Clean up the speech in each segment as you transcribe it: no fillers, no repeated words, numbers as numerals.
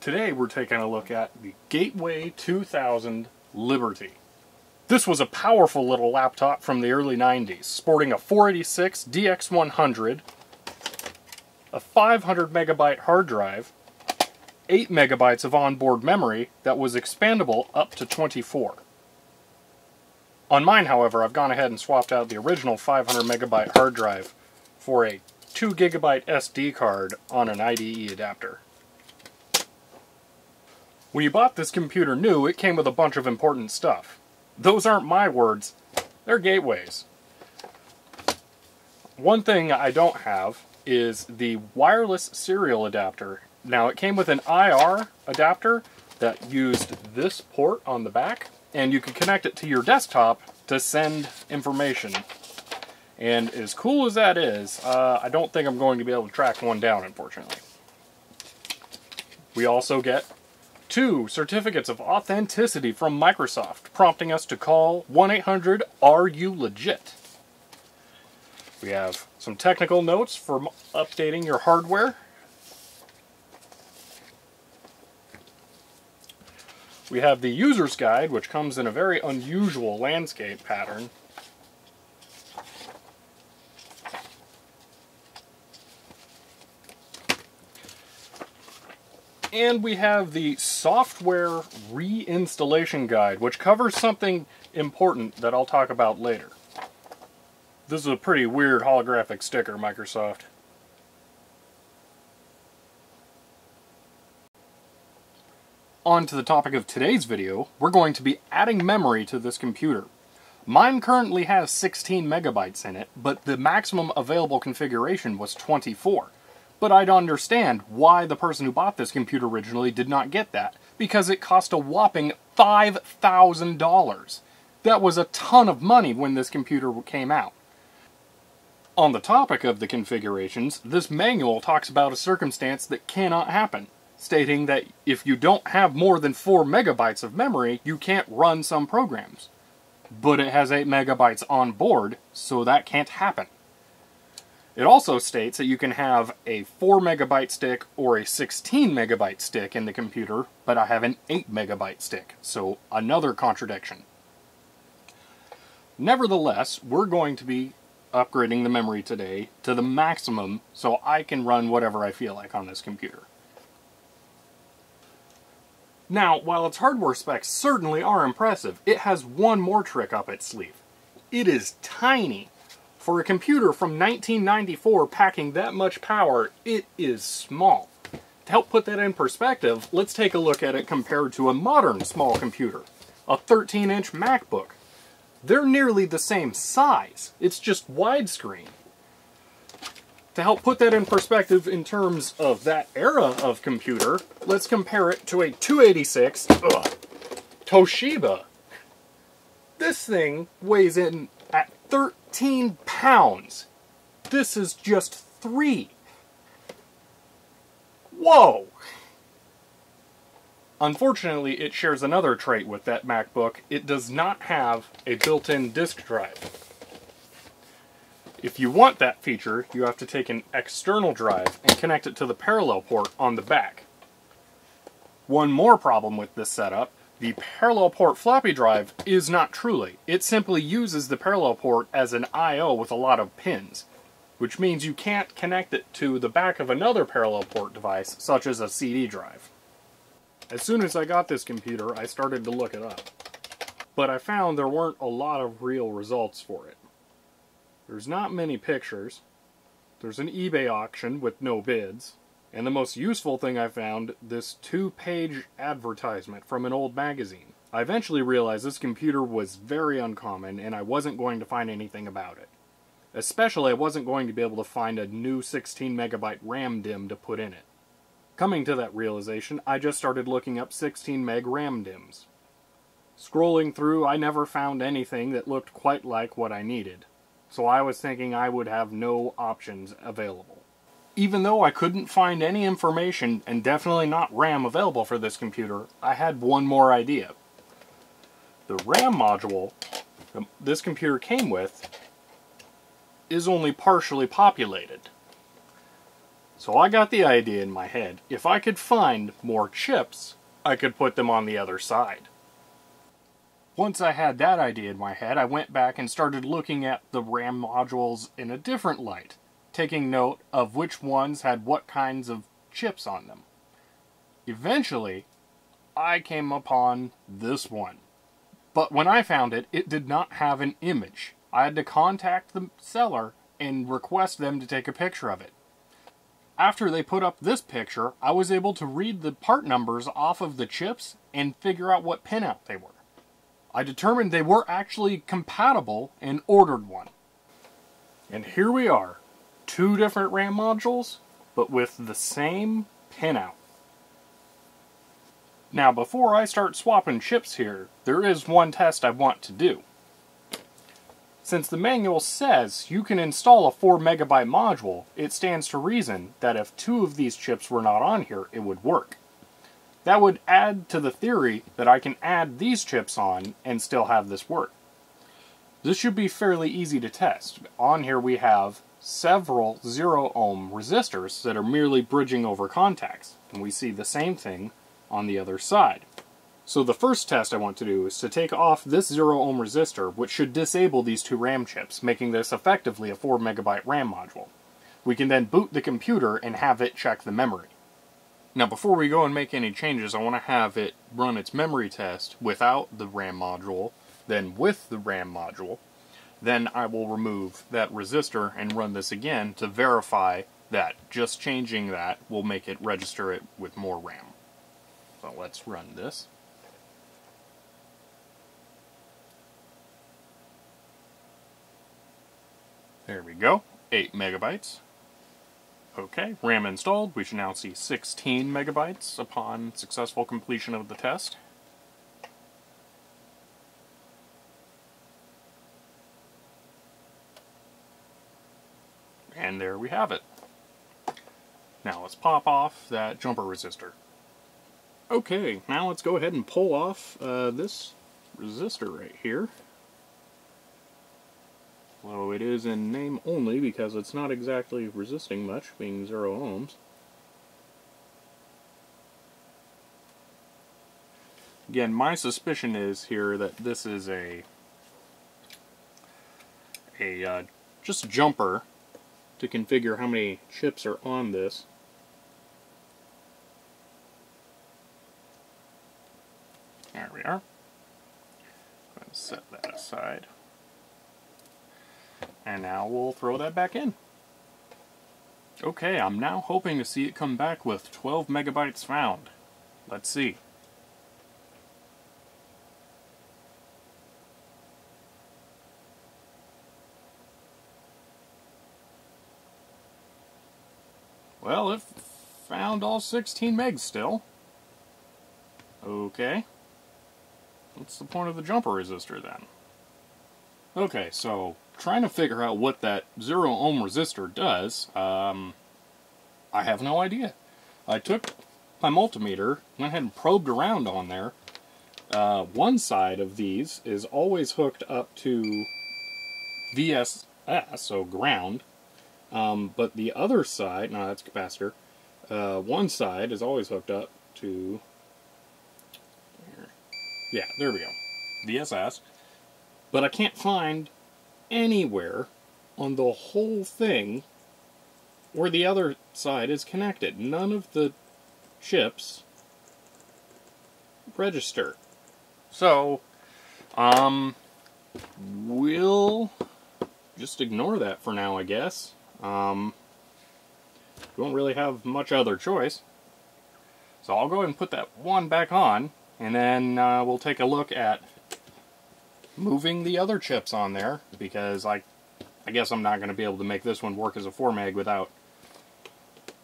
Today we're taking a look at the Gateway 2000 Liberty. This was a powerful little laptop from the early 90s, sporting a 486 DX100, a 500 megabyte hard drive, 8 megabytes of onboard memory that was expandable up to 24. On mine, however, I've gone ahead and swapped out the original 500 megabyte hard drive for a 2 gigabyte SD card on an IDE adapter. When you bought this computer new, it came with a bunch of important stuff. Those aren't my words, they're Gateway's. One thing I don't have is the wireless serial adapter. Now, it came with an IR adapter that used this port on the back, and you could connect it to your desktop to send information. And as cool as that is, I don't think I'm going to be able to track one down, unfortunately. We also get 2 certificates of authenticity from Microsoft, prompting us to call 1-800-RU-LEGIT. We have some technical notes for updating your hardware. We have the user's guide, which comes in a very unusual landscape pattern. And we have the software reinstallation guide, which covers something important that I'll talk about later. This is a pretty weird holographic sticker, Microsoft. On to the topic of today's video, we're going to be adding memory to this computer. Mine currently has 16 megabytes in it, but the maximum available configuration was 24. But I'd understand why the person who bought this computer originally did not get that, because it cost a whopping $5,000. That was a ton of money when this computer came out. On the topic of the configurations, this manual talks about a circumstance that cannot happen, stating that if you don't have more than 4 megabytes of memory, you can't run some programs. But it has 8 megabytes on board, so that can't happen. It also states that you can have a 4 megabyte stick or a 16 megabyte stick in the computer, but I have an 8 megabyte stick, so another contradiction. Nevertheless, we're going to be upgrading the memory today to the maximum so I can run whatever I feel like on this computer. Now, while its hardware specs certainly are impressive, it has one more trick up its sleeve. It is tiny. For a computer from 1994 packing that much power, it is small. To help put that in perspective, let's take a look at it compared to a modern small computer, a 13-inch MacBook. They're nearly the same size, it's just widescreen. To help put that in perspective in terms of that era of computer, let's compare it to a 286 Toshiba. This thing weighs in at 13 pounds. This is just 3. Whoa! Unfortunately, it shares another trait with that MacBook. It does not have a built-in disk drive. If you want that feature, you have to take an external drive and connect it to the parallel port on the back. One more problem with this setup: the parallel port floppy drive is not truly. It simply uses the parallel port as an I/O with a lot of pins, which means you can't connect it to the back of another parallel port device, such as a CD drive. As soon as I got this computer, I started to look it up, but I found there weren't a lot of real results for it. There's not many pictures, there's an eBay auction with no bids, and the most useful thing I found, this 2-page advertisement from an old magazine. I eventually realized this computer was very uncommon and I wasn't going to find anything about it. Especially I wasn't going to be able to find a new 16 megabyte RAM DIMM to put in it. Coming to that realization, I just started looking up 16 meg RAM DIMMs. Scrolling through, I never found anything that looked quite like what I needed, so I was thinking I would have no options available. Even though I couldn't find any information, and definitely not RAM available for this computer, I had one more idea. The RAM module this computer came with is only partially populated. So I got the idea in my head. If I could find more chips, I could put them on the other side. Once I had that idea in my head, I went back and started looking at the RAM modules in a different light, taking note of which ones had what kinds of chips on them. Eventually, I came upon this one. But when I found it, it did not have an image. I had to contact the seller and request them to take a picture of it. After they put up this picture, I was able to read the part numbers off of the chips and figure out what pinout they were. I determined they were actually compatible and ordered one. And here we are, 2 different RAM modules, but with the same pinout. Now, before I start swapping chips here, there is one test I want to do. Since the manual says you can install a 4 megabyte module, it stands to reason that if 2 of these chips were not on here, it would work. That would add to the theory that I can add these chips on and still have this work. This should be fairly easy to test. On here we have several 0 ohm resistors that are merely bridging over contacts, and we see the same thing on the other side. So the first test I want to do is to take off this 0 ohm resistor, which should disable these 2 RAM chips, making this effectively a 4 megabyte RAM module. We can then boot the computer and have it check the memory. Now before we go and make any changes, I want to have it run its memory test without the RAM module, then with the RAM module. Then I will remove that resistor and run this again to verify that just changing that will make it register it with more RAM. So let's run this. There we go, 8 megabytes. Okay, RAM installed. We should now see 16 megabytes upon successful completion of the test. And there we have it. Now let's pop off that jumper resistor. Okay, now let's go ahead and pull off this resistor right here. Well, it is in name only because it's not exactly resisting much, being 0 ohms. Again, my suspicion is here that this is just a jumper to configure how many chips are on this. There we are. Go ahead and set that aside. And now we'll throw that back in. Okay, I'm now hoping to see it come back with 12 megabytes found. Let's see. Well, it found all 16 megs still. Okay. What's the point of the jumper resistor then? Okay, so trying to figure out what that 0 ohm resistor does, I have no idea. I took my multimeter, went ahead and probed around on there. One side of these is always hooked up to VSS, so ground, but the other side, no, that's capacitor, one side is always hooked up to, yeah, there we go, VSS. But I can't find anywhere on the whole thing where the other side is connected. None of the chips register. So, we'll just ignore that for now, I guess. We won't really have much other choice. So I'll go ahead and put that one back on, and then we'll take a look at moving the other chips on there, because I guess I'm not going to be able to make this one work as a 4 meg without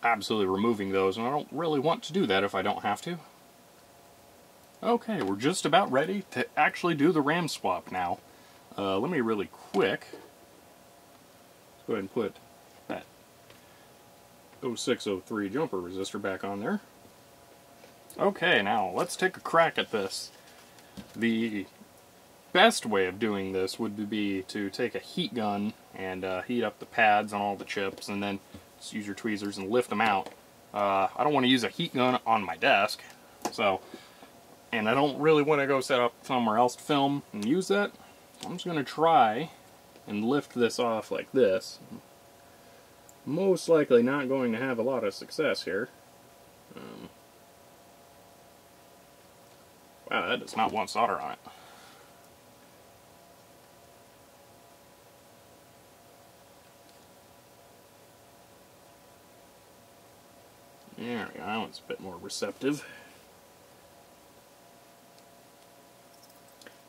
absolutely removing those, and I don't really want to do that if I don't have to. Okay, we're just about ready to actually do the RAM swap now. Let me really quick go ahead and put that 0603 jumper resistor back on there. Okay, now let's take a crack at this. The best way of doing this would be to take a heat gun and heat up the pads on all the chips, and then just use your tweezers and lift them out. I don't want to use a heat gun on my desk, so, and I don't really want to go set up somewhere else to film and use that. I'm just going to try and lift this off like this. Most likely not going to have a lot of success here. Wow, that does not want solder on it. There we go, that one's a bit more receptive.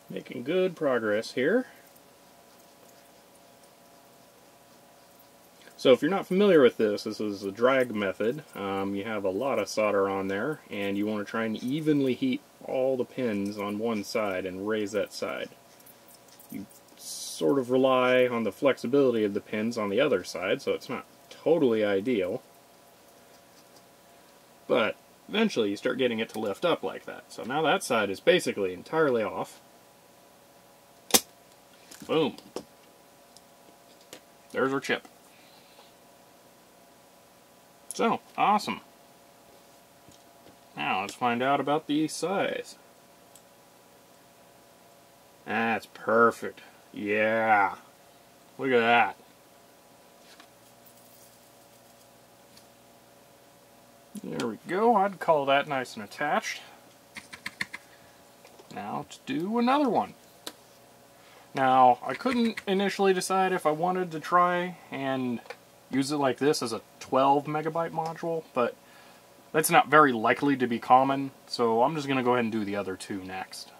Making good progress here. So if you're not familiar with this, this is a drag method. You have a lot of solder on there, and you want to try and evenly heat all the pins on one side and raise that side. You sort of rely on the flexibility of the pins on the other side, so it's not totally ideal. But eventually you start getting it to lift up like that. So now that side is basically entirely off. Boom. There's our chip. So, awesome. Now let's find out about the size. That's perfect. Yeah. Look at that. There we go. I'd call that nice and attached. Now to do another one. Now, I couldn't initially decide if I wanted to try and use it like this as a 12 megabyte module, but that's not very likely to be common, so I'm just going to go ahead and do the other two next.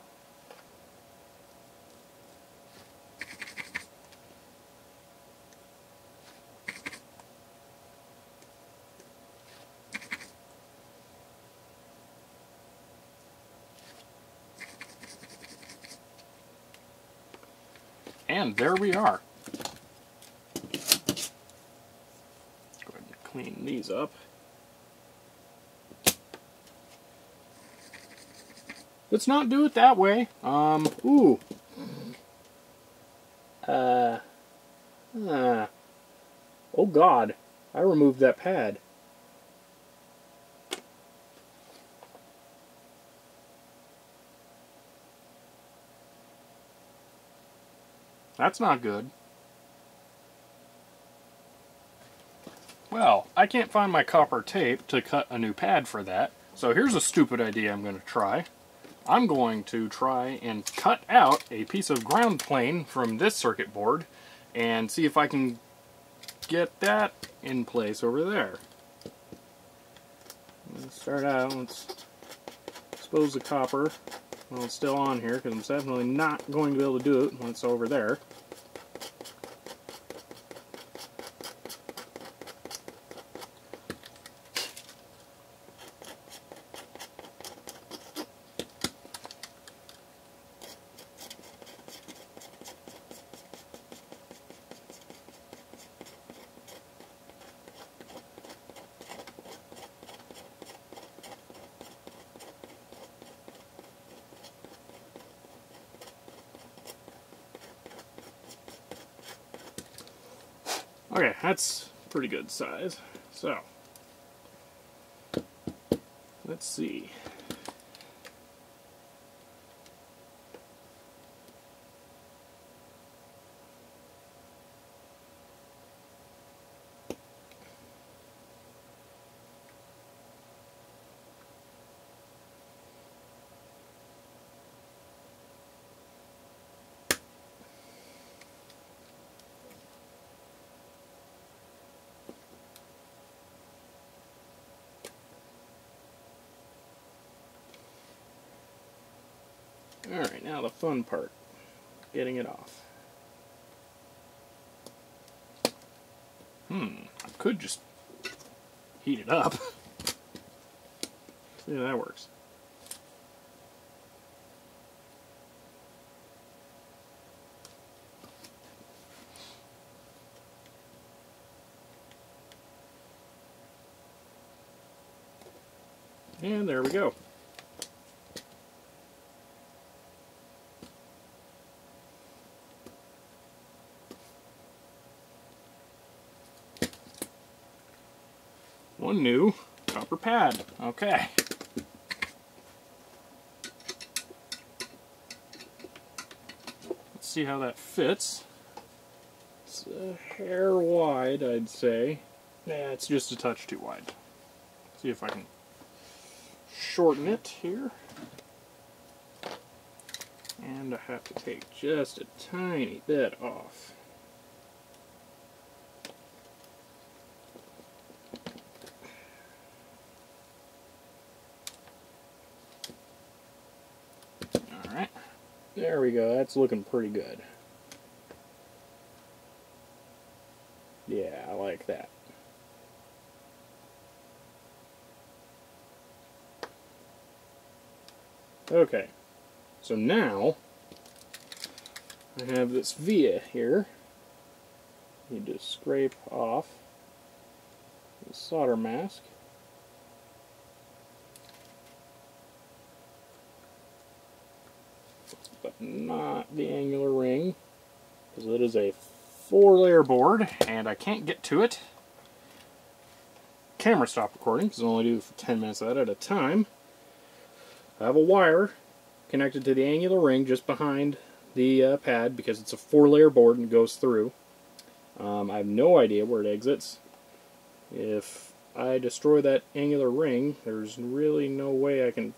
And there we are. Let's go ahead and clean these up. Let's not do it that way. Ooh. Oh God, I removed that pad. That's not good. Well, I can't find my copper tape to cut a new pad for that, so here's a stupid idea I'm going to try. I'm going to try and cut out a piece of ground plane from this circuit board and see if I can get that in place over there. Let's start out, let's expose the copper while it's still on here, because I'm definitely not going to be able to do it when it's over there. Okay, that's pretty good size. So, let's see. Alright, now the fun part, getting it off. I could just heat it up. See how that works. And there we go. one new copper pad. Okay. Let's see how that fits. It's a hair wide, I'd say. Yeah, it's just a touch too wide. See if I can shorten it here. And I have to take just a tiny bit off. Alright, there we go, that's looking pretty good. Yeah, I like that. Okay, so now I have this via here. Need to scrape off the solder mask. But not the angular ring, because it is a 4-layer board and I can't get to it. Camera stopped recording because I only do it for 10 minutes at a time. I have a wire connected to the angular ring just behind the pad because it's a 4-layer board and it goes through. I have no idea where it exits. If I destroy that angular ring, there's really no way I can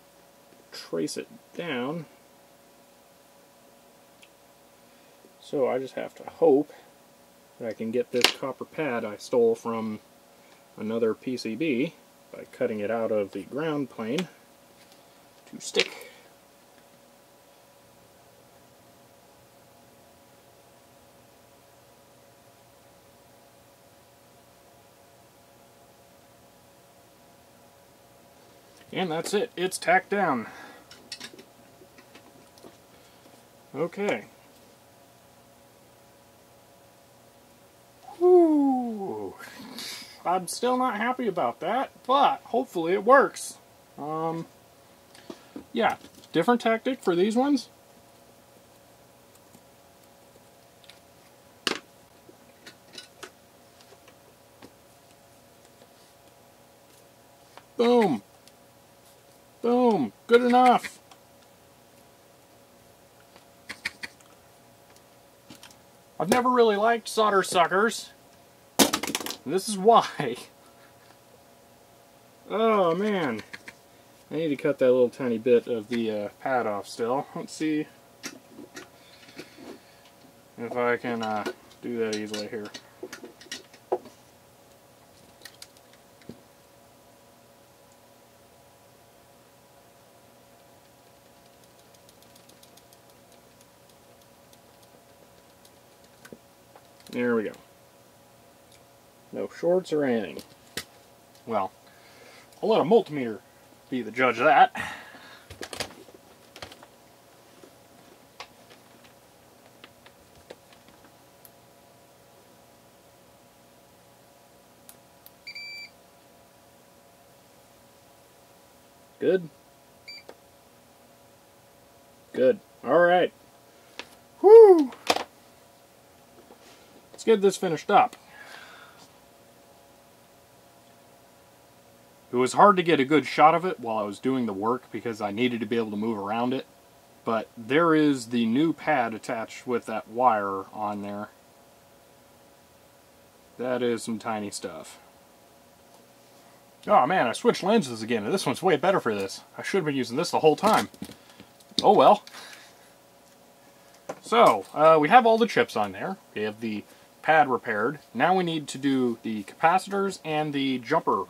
trace it down. So I just have to hope that I can get this copper pad I stole from another PCB by cutting it out of the ground plane to stick. And that's it. It's tacked down. Okay. Whew. I'm still not happy about that, but hopefully it works. Yeah, different tactic for these ones. Boom. Boom. Good enough. I've never really liked solder suckers. This is why. Oh man. I need to cut that little tiny bit of the pad off still. Let's see if I can do that easily here. There we go. No shorts or anything. Well, I'll let a multimeter be the judge of that. Good. Good. Alright. Whew! Let's get this finished up. It was hard to get a good shot of it while I was doing the work because I needed to be able to move around it. But there is the new pad attached with that wire on there. That is some tiny stuff. Oh man, I switched lenses again, and this one's way better for this. I should have been using this the whole time. Oh well. So, we have all the chips on there. We have the pad repaired. Now we need to do the capacitors and the jumper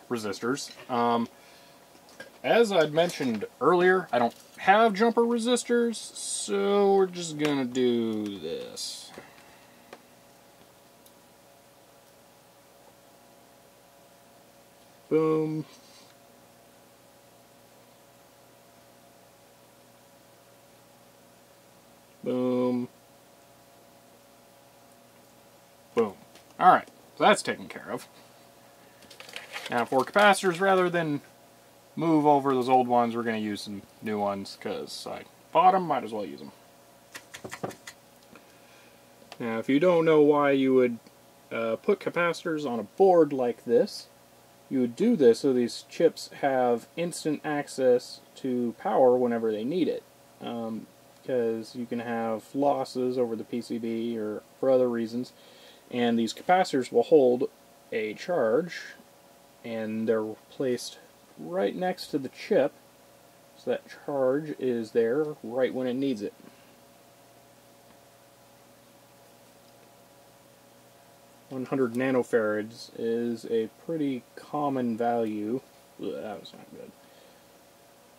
resistors. As I'd mentioned earlier, I don't have jumper resistors, so we're just gonna do this. Boom. Boom. Boom. Alright, so that's taken care of. Now for capacitors, rather than move over those old ones, we're going to use some new ones, because I bought them, might as well use them. Now if you don't know why you would put capacitors on a board like this, you would do this so these chips have instant access to power whenever they need it. Because you can have losses over the PCB or for other reasons, and these capacitors will hold a charge, and they're placed right next to the chip, so that charge is there right when it needs it. "100 nanofarads is a pretty common value." Ugh, that was not good.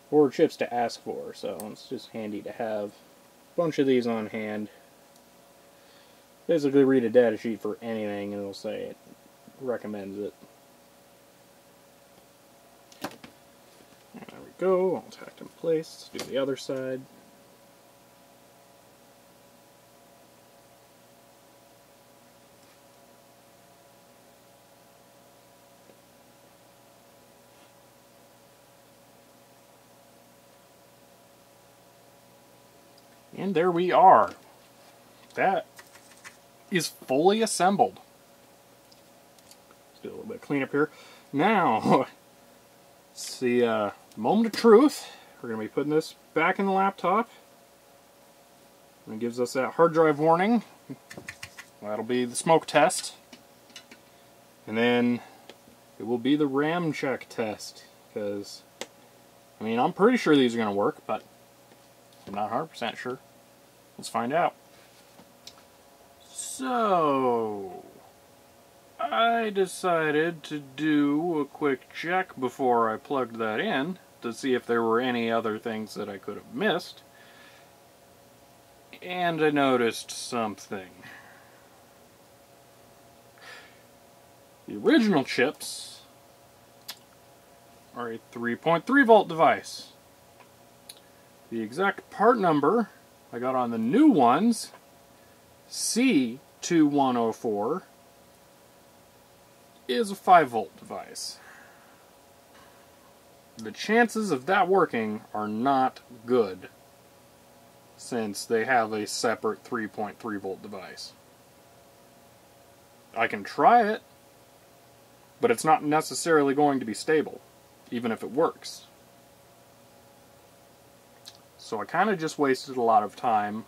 For chips to ask for, so it's just handy to have a bunch of these on hand. Basically read a data sheet for anything and it'll say it recommends it. And there we go, all tacked in place. Let's do the other side. And there we are. That is fully assembled. Let's do a little bit of cleanup here. Now, it's the moment of truth. We're going to be putting this back in the laptop. And it gives us that hard drive warning. That'll be the smoke test. And then it will be the RAM check test. Because, I mean, I'm pretty sure these are going to work, but I'm not 100% sure. Let's find out. So, I decided to do a quick check before I plugged that in to see if there were any other things that I could have missed. And I noticed something. The original chips are a 3.3 volt device. The exact part number I got on the new ones, C2104, is a 5 volt device. The chances of that working are not good, since they have a separate 3.3 volt device. I can try it, but it's not necessarily going to be stable, even if it works. So I kind of just wasted a lot of time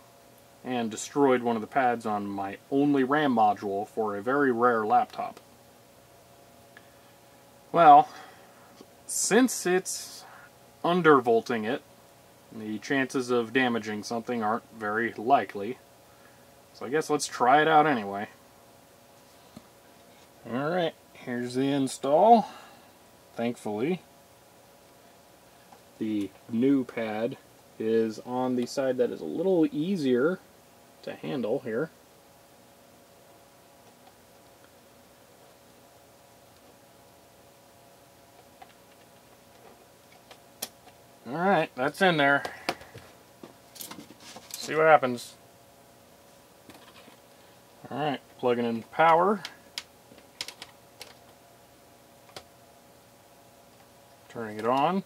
and destroyed one of the pads on my only RAM module for a very rare laptop. Well, since it's undervolting it, the chances of damaging something aren't very likely. So I guess let's try it out anyway. Alright, here's the install. Thankfully, the new pad is on the side that is a little easier to handle here. Alright, that's in there. See what happens. Alright, plugging in power. Turning it on.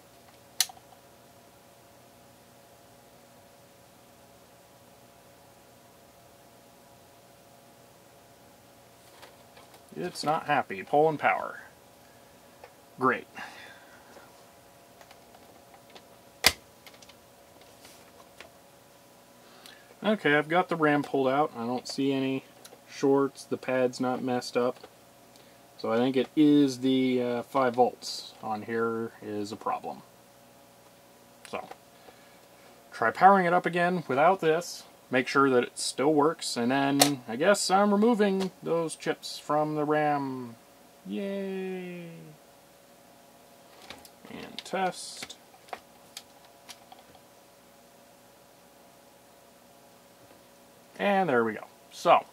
It's not happy. Pulling power. Great. Okay, I've got the RAM pulled out. I don't see any shorts. The pad's not messed up. So I think it is the 5 volts on here is a problem. So, try powering it up again without this. Make sure that it still works, and then I guess I'm removing those chips from the RAM. Yay! And test. And there we go. So,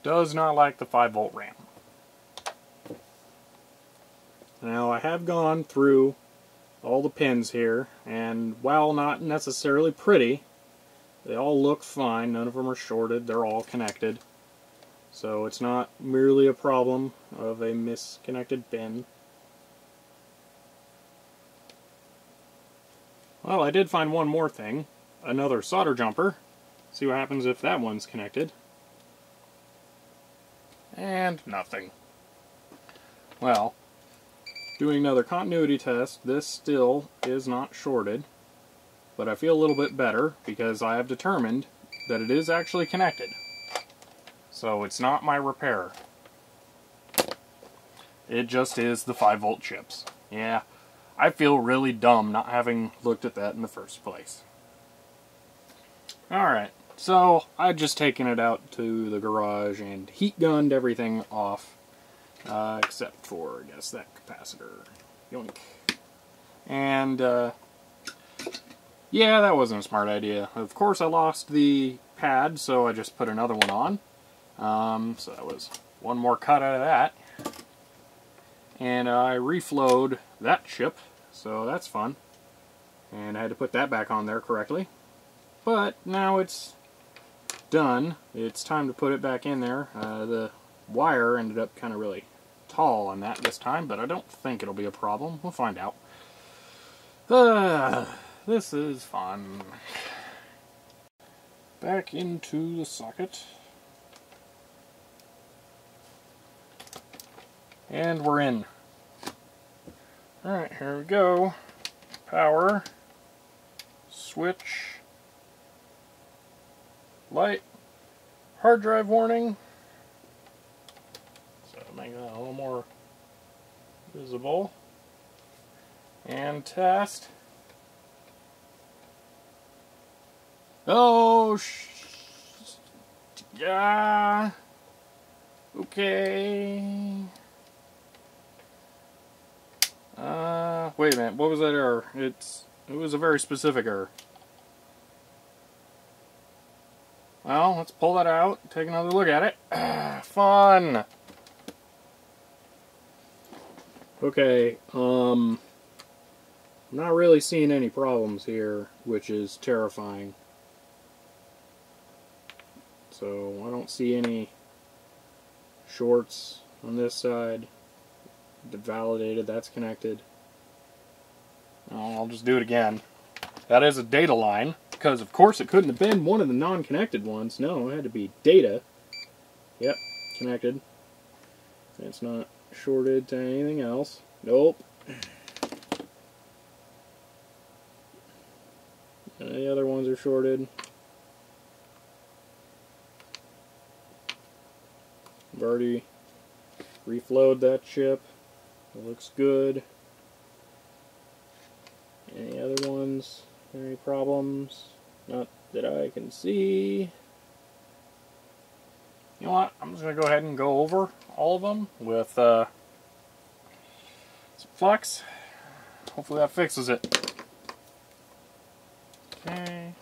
does not like the 5 volt RAM. Now I have gone through all the pins here, and while not necessarily pretty, they all look fine. None of them are shorted. They're all connected. So it's not merely a problem of a misconnected pin. Well, I did find one more thing. Another solder jumper. See what happens if that one's connected. And nothing. Well, doing another continuity test, this still is not shorted, but I feel a little bit better because I have determined that it is actually connected. So it's not my repair. It just is the 5-volt chips. Yeah, I feel really dumb not having looked at that in the first place. Alright, so I've just taken it out to the garage and heat gunned everything off. Except for, I guess, that capacitor. Yoink. And, yeah, that wasn't a smart idea. Of course, I lost the pad, so I just put another one on. So that was one more cut out of that. And I reflowed that chip, so that's fun. And I had to put that back on there correctly. But now it's done. It's time to put it back in there. The wire ended up kind of really tall on that this time, but I don't think it'll be a problem. We'll find out. This is fun. Back into the socket. And we're in. Alright, here we go. Power. Switch. Light. Hard drive warning. So make that a little more visible. And test. Oh, yeah. Okay. Wait a minute. What was that error? It was a very specific error. Well, let's pull that out, take another look at it. Fun! Okay, I'm not really seeing any problems here, which is terrifying. So, I don't see any shorts on this side. Validated, that's connected. I'll just do it again. That is a data line. Because, of course, it couldn't have been one of the non-connected ones. No, it had to be data. Yep, connected. It's not shorted to anything else. Nope. The other ones are shorted. I've already reflowed that chip. It looks good. Any other ones? Any problems? Not that I can see. You know what? I'm just going to go ahead and go over all of them with some flux. Hopefully that fixes it. Okay.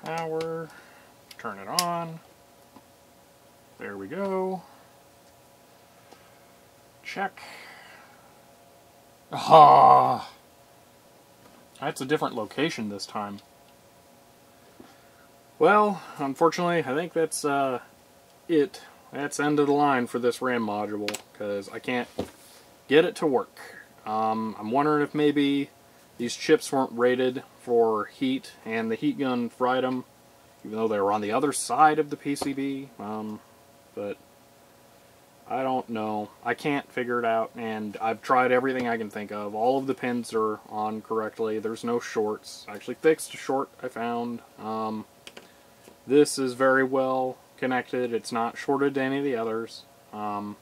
Power. Turn it on. There we go. Check. Ah. That's a different location this time. Well, unfortunately, I think that's it. That's end of the line for this RAM module, because I can't get it to work. I'm wondering if maybe these chips weren't rated for heat, and the heat gun fried them, even though they were on the other side of the PCB. But I don't know. I can't figure it out, and I've tried everything I can think of. All of the pins are on correctly. There's no shorts. I actually fixed a short I found. This is very well connected. It's not shorted to any of the others. So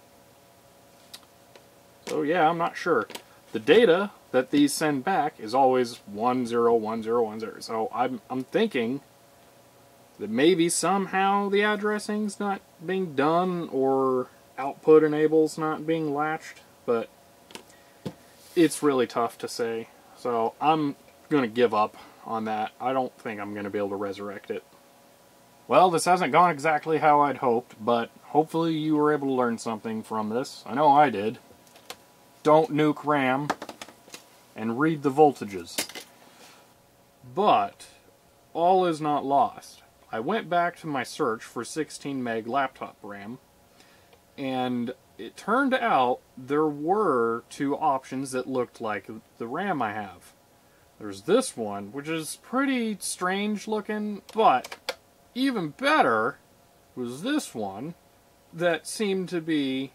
yeah, I'm not sure. The data that these send back is always 101010. So I'm thinking that maybe somehow the addressing's not being done, or output enable's not being latched, but it's really tough to say. So I'm going to give up on that. I don't think I'm going to be able to resurrect it. Well, this hasn't gone exactly how I'd hoped, but hopefully you were able to learn something from this. I know I did. Don't nuke RAM, and read the voltages. But all is not lost. I went back to my search for 16 meg laptop RAM, and it turned out there were two options that looked like the RAM I have. There's this one, which is pretty strange looking, but even better was this one that seemed to be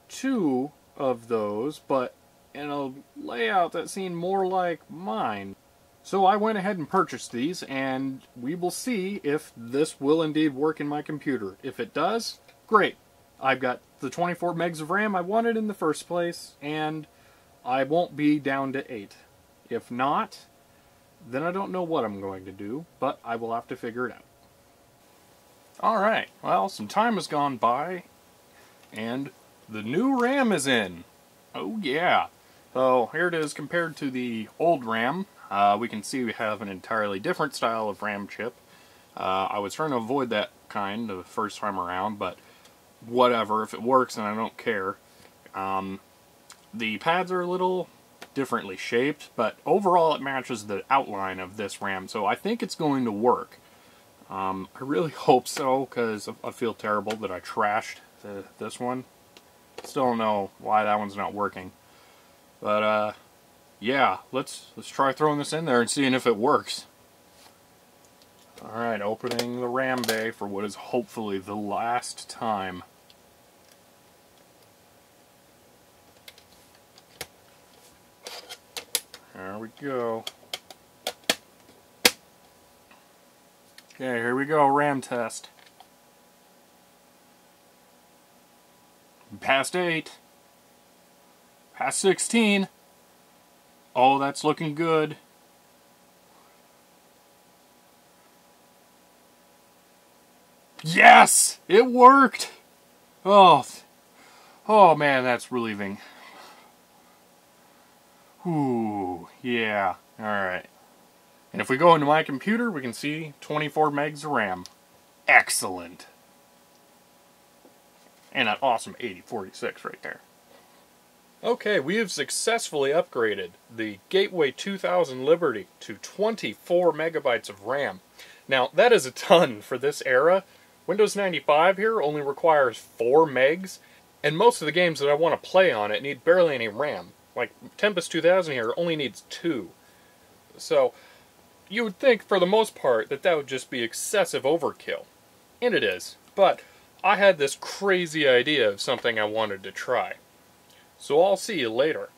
2 of those, but in a layout that seemed more like mine. So I went ahead and purchased these, and we will see if this will indeed work in my computer. If it does, great. I've got the 24 megs of RAM I wanted in the first place, and I won't be down to 8. If not, then I don't know what I'm going to do, but I will have to figure it out. Alright, well, some time has gone by, and the new RAM is in. Oh yeah. So here it is compared to the old RAM. We can see we have an entirely different style of RAM chip. I was trying to avoid that kind the first time around, but whatever, if it works then I don't care. The pads are a little differently shaped, but overall it matches the outline of this RAM, so I think it's going to work. I really hope so, because I feel terrible that I trashed this one. Still don't know why that one's not working. But, yeah, let's try throwing this in there and seeing if it works. Alright, opening the RAM bay for what is hopefully the last time. There we go. Okay, here we go, RAM test. Past 8. Past 16. Oh, that's looking good. Yes! It worked! Oh man, that's relieving. Ooh, yeah. Alright. And if we go into my computer, we can see 24 megs of RAM. Excellent. And that awesome 8046 right there. Okay, we have successfully upgraded the Gateway 2000 Liberty to 24 megabytes of RAM. Now, that is a ton for this era. Windows 95 here only requires 4 megs, and most of the games that I want to play on it need barely any RAM. Like, Tempest 2000 here only needs 2. So, you would think, for the most part, that would just be excessive overkill. And it is. But I had this crazy idea of something I wanted to try. So I'll see you later.